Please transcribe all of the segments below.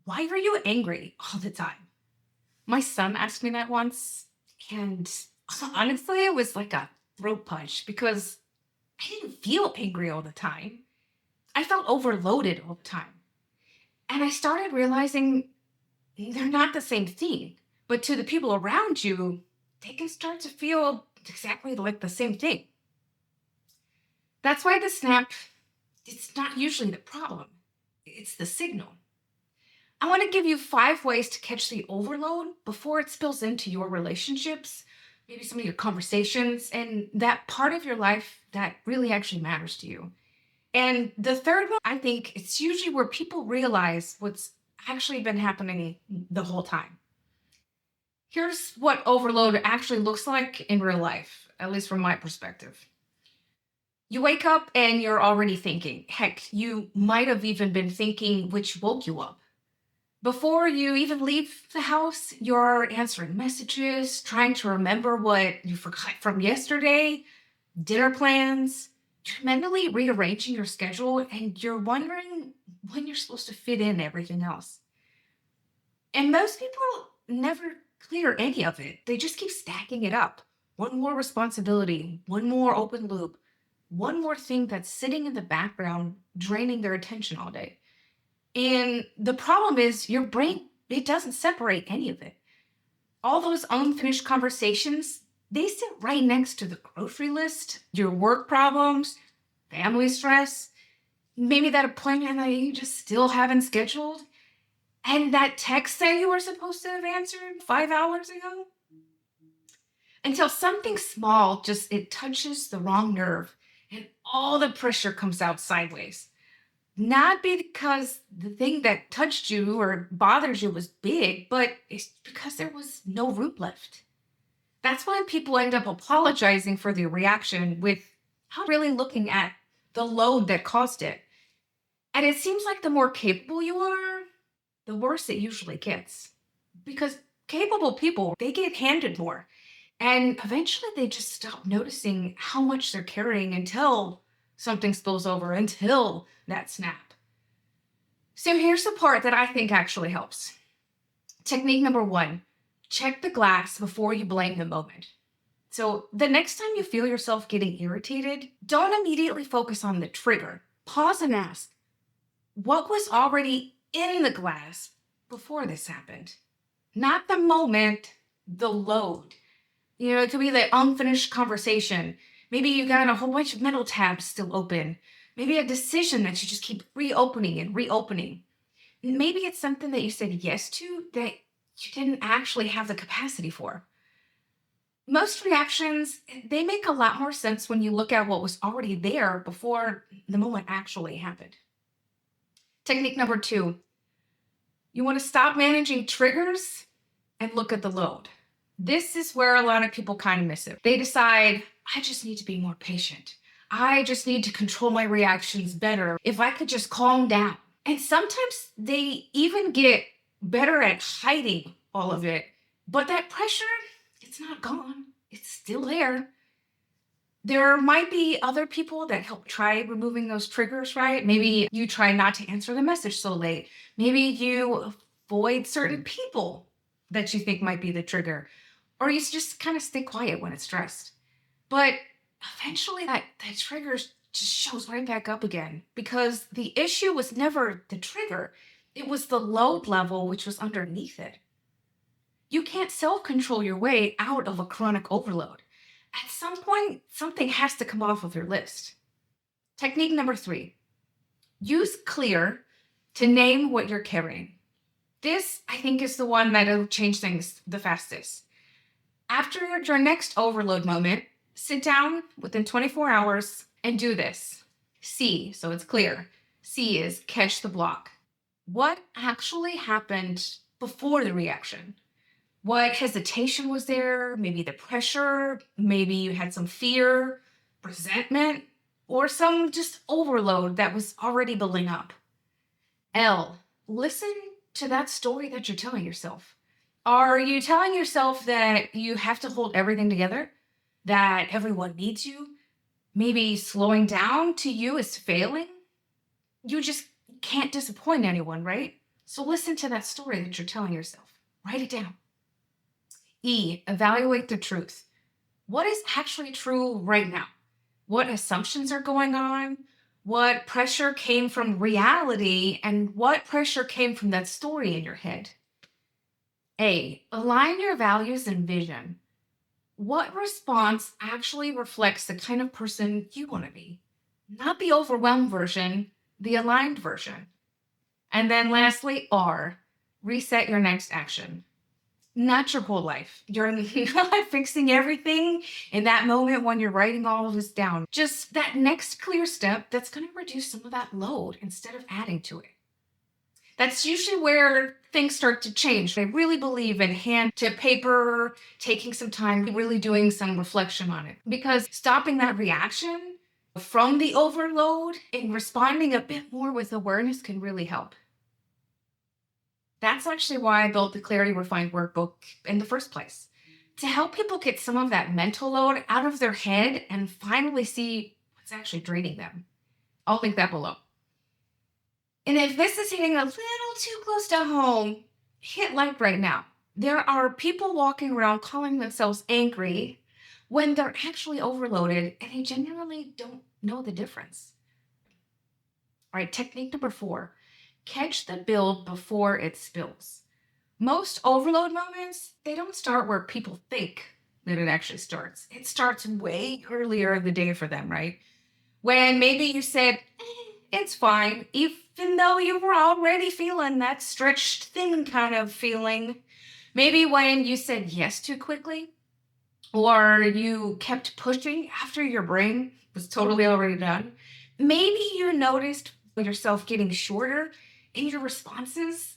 Why are you angry all the time? My son asked me that once, and honestly, it was like a throat punch because I didn't feel angry all the time. I felt overloaded all the time. And I started realizing they're not the same thing. But to the people around you, they can start to feel exactly like the same thing. That's why the snap, it's not usually the problem, it's the signal. I want to give you 5 ways to catch the overload before it spills into your relationships, maybe some of your conversations, and that part of your life that really actually matters to you. And the third one, I think it's usually where people realize what's actually been happening the whole time. Here's what overload actually looks like in real life, at least from my perspective. You wake up and you're already thinking. Heck, you might have even been thinking which woke you up. Before you even leave the house, you're answering messages, trying to remember what you forgot from yesterday, dinner plans. You're mentally rearranging your schedule and you're wondering when you're supposed to fit in everything else. And most people never clear any of it. They just keep stacking it up. One more responsibility, one more open loop, one more thing that's sitting in the background, draining their attention all day. And the problem is your brain, it doesn't separate any of it. All those unfinished conversations, they sit right next to the grocery list, your work problems, family stress, maybe that appointment that you just still haven't scheduled, and that text that you were supposed to have answered 5 hours ago. Until something small just it touches the wrong nerve and all the pressure comes out sideways. Not because the thing that touched you or bothers you was big, but it's because there was no root left. That's why people end up apologizing for the reaction without really looking at the load that caused it. And it seems like the more capable you are, the worse it usually gets. Because capable people, they get handed more. And eventually they just stop noticing how much they're carrying until something spills over, until that snap. So here's the part that I think actually helps. Technique number one, check the glass before you blame the moment. So the next time you feel yourself getting irritated, don't immediately focus on the trigger. Pause and ask, what was already in the glass before this happened? Not the moment, the load. It could be the unfinished conversation. Maybe you got a whole bunch of mental tabs still open. Maybe a decision that you just keep reopening and reopening. Maybe it's something that you said yes to that you didn't actually have the capacity for. Most reactions, they make a lot more sense when you look at what was already there before the moment actually happened. Technique number two, you want to stop managing triggers and look at the load. This is where a lot of people kind of miss it. They decide, I just need to be more patient. I just need to control my reactions better. If I could just calm down. And sometimes they even get better at hiding all of it. But that pressure, it's not gone. It's still there. There might be other people that help try removing those triggers, right? Maybe you try not to answer the message so late. Maybe you avoid certain people that you think might be the trigger, or you just kind of stay quiet when it's stressed. But eventually that trigger just shows right back up again because the issue was never the trigger. It was the load level which was underneath it. You can't self-control your way out of a chronic overload. At some point, something has to come off of your list. Technique number three, use clear to name what you're carrying. This, I think, is the one that'll change things the fastest. After your next overload moment, sit down within 24 hours and do this. C, so it's clear. C is catch the block. What actually happened before the reaction? What hesitation was there? Maybe the pressure, maybe you had some fear, resentment, or some just overload that was already building up. L, listen to that story that you're telling yourself. Are you telling yourself that you have to hold everything together? That everyone needs you? Maybe slowing down to you is failing? You just can't disappoint anyone, right? So listen to that story that you're telling yourself. Write it down. E, evaluate the truth. What is actually true right now? What assumptions are going on? What pressure came from reality? And what pressure came from that story in your head? A, align your values and vision. What response actually reflects the kind of person you want to be? Not the overwhelmed version, the aligned version. And then lastly, R, reset your next action. Not your whole life. You're not fixing everything in that moment when you're writing all of this down. Just that next clear step that's going to reduce some of that load instead of adding to it. That's usually where things start to change. I really believe in hand to paper, taking some time, really doing some reflection on it. Because stopping that reaction from the overload and responding a bit more with awareness can really help. That's actually why I built the Clarity Refined workbook in the first place, to help people get some of that mental load out of their head and finally see what's actually draining them. I'll link that below. And if this is hitting a little too close to home, hit like right now. There are people walking around calling themselves angry when they're actually overloaded and they genuinely don't know the difference. All right, technique number 4, catch the build before it spills. Most overload moments, they don't start where people think that it actually starts. It starts way earlier in the day for them, right? When maybe you said, it's fine, even though you were already feeling that stretched thin kind of feeling. Maybe when you said yes too quickly, or you kept pushing after your brain was totally already done. Maybe you noticed yourself getting shorter in your responses,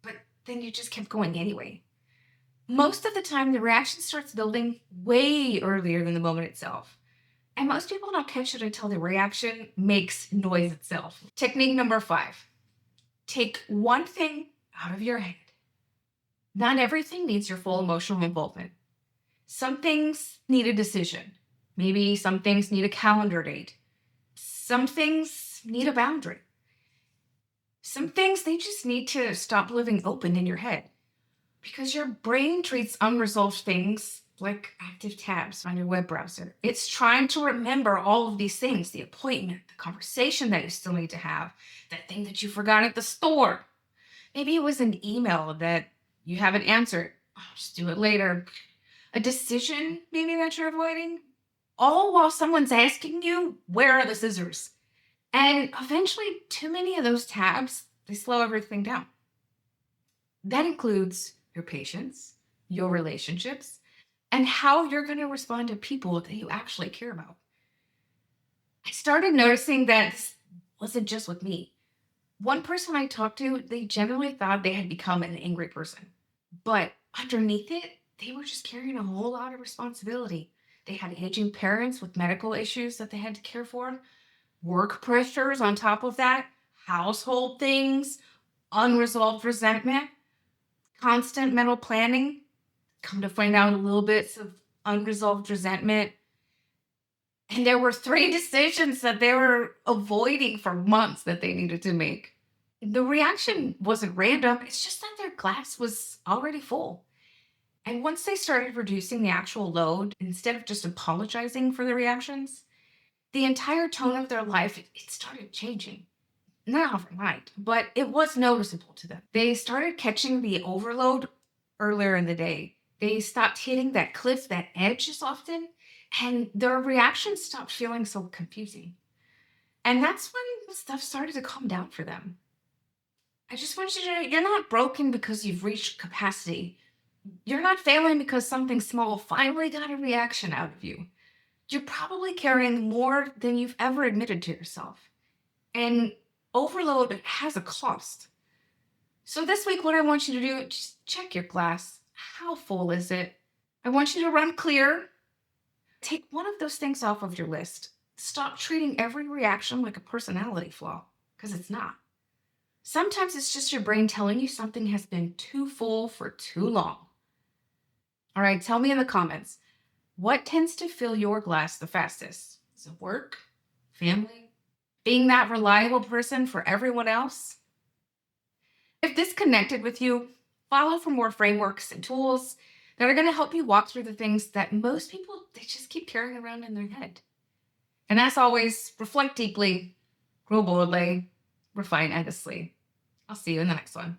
but then you just kept going anyway. Most of the time, the reaction starts building way earlier than the moment itself. And most people don't catch it until the reaction makes noise itself. Technique number 5, take one thing out of your head. Not everything needs your full emotional involvement. Some things need a decision. Maybe some things need a calendar date. Some things need a boundary. Some things, they just need to stop living open in your head because your brain treats unresolved things like active tabs on your web browser. It's trying to remember all of these things, the appointment, the conversation that you still need to have, that thing that you forgot at the store. Maybe it was an email that you haven't answered. I'll just do it later. A decision maybe that you're avoiding, all while someone's asking you, where are the scissors? And eventually, too many of those tabs, they slow everything down. That includes your patience, your relationships, and how you're going to respond to people that you actually care about. I started noticing that this wasn't just with me. One person I talked to, they generally thought they had become an angry person. But underneath it, they were just carrying a whole lot of responsibility. They had aging parents with medical issues that they had to care for, work pressures on top of that, household things, unresolved resentment, constant mental planning. Come to find out, a little bits of unresolved resentment. And there were 3 decisions that they were avoiding for months that they needed to make. The reaction wasn't random, it's just that their glass was already full. And once they started reducing the actual load, instead of just apologizing for the reactions, the entire tone of their life, it started changing. Not overnight, but it was noticeable to them. They started catching the overload earlier in the day. They stopped hitting that cliff, that edge as often, and their reactions stopped feeling so confusing. And that's when stuff started to calm down for them. I just want you to know you're not broken because you've reached capacity. You're not failing because something small finally got a reaction out of you. You're probably carrying more than you've ever admitted to yourself. And overload has a cost. So this week, what I want you to do, just check your glass. How full is it? I want you to run clear. Take one of those things off of your list. Stop treating every reaction like a personality flaw, because it's not. Sometimes it's just your brain telling you something has been too full for too long. All right, tell me in the comments, what tends to fill your glass the fastest? Is it work, family, being that reliable person for everyone else? If this connected with you, follow for more frameworks and tools that are going to help you walk through the things that most people they just keep carrying around in their head. And as always, reflect deeply, grow boldly, refine endlessly. I'll see you in the next one.